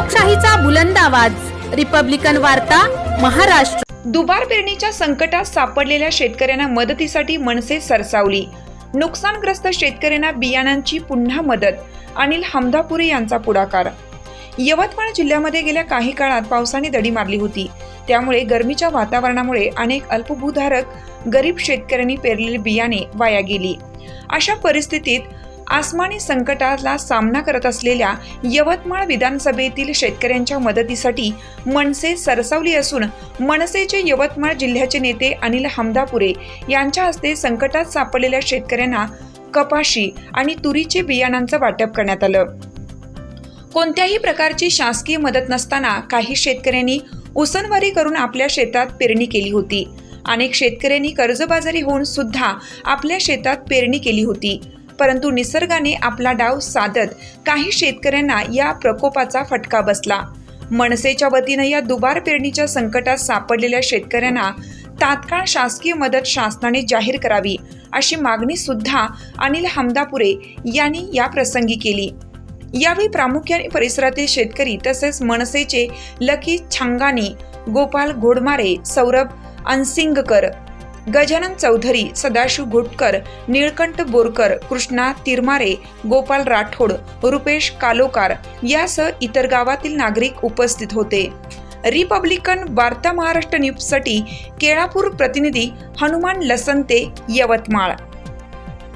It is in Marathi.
लोकशाहीचा बुलंद आवाज, रिपब्लिकन वार्ता, महाराष्ट्र। दुबार पेरणीच्या संकटात सापडलेल्या शेतकऱ्यांना मदतीसाठी मनसे सरसावली। नुकसानग्रस्त शेतकऱ्यांना बियाणांची पुन्हा मदत, अनिल हमदापुरे यांचा पुढाकार। यवतमाळ जिल्ह्यामध्ये गेल्या काही काळात पावसाने दडी मारली होती। त्यामुळे गरमीच्या वातावरणामुळे अनेक अल्पभूधारक गरीब शेतकऱ्यांनी पेरलेली बियाणे वाया गेली। अशा परिस्थितीत आसमानी संकटाला सामना करत असलेल्या यवतमाळ विधानसभेतील शेतकऱ्यांच्या मदतीसाठी मनसे सरसावली असून मनसेचे यवतमाळ जिल्ह्याचे नेते अनिल हमदापुरे यांच्या हस्ते संकटात सापडलेल्या शेतकऱ्यांना कपाशी आणि तुरीचे बियाणांचं वाटप करण्यात आलं। कोणत्याही प्रकारची शासकीय मदत नसताना काही शेतकऱ्यांनी उसनवारी करून आपल्या शेतात पेरणी केली होती। अनेक शेतकऱ्यांनी कर्जबाजारी होऊन सुद्धा आपल्या शेतात पेरणी केली होती, परंतु निसर्गाने आपला डाव साधत काही शेतकऱ्यांना या प्रकोपाचा फटका बसला। मनसेच्या वतीनं या दुबार पेरणीच्या संकटात सापडलेल्या शेतकऱ्यांना तात्काळ शासकीय मदत शासनाने जाहीर करावी, अशी मागणी सुद्धा अनिल हमदापुरे यांनी या प्रसंगी केली। यावेळी प्रामुख्याने परिसरातील शेतकरी तसेच मनसेचे लकी छांगानी, गोपाल घोडमारे, सौरभ अनसिंगकर, गजानन चौधरी, सदाशिव घोटकर, निळकंठ बोरकर, कृष्णा तिरमारे, गोपाल राठोड, रुपेश कालोकार यासह इतर गावातील नागरिक उपस्थित होते। रिपब्लिकन वार्ता महाराष्ट्र न्यूजसाठी केळापूर प्रतिनिधी हनुमान लसंते, यवतमाळ।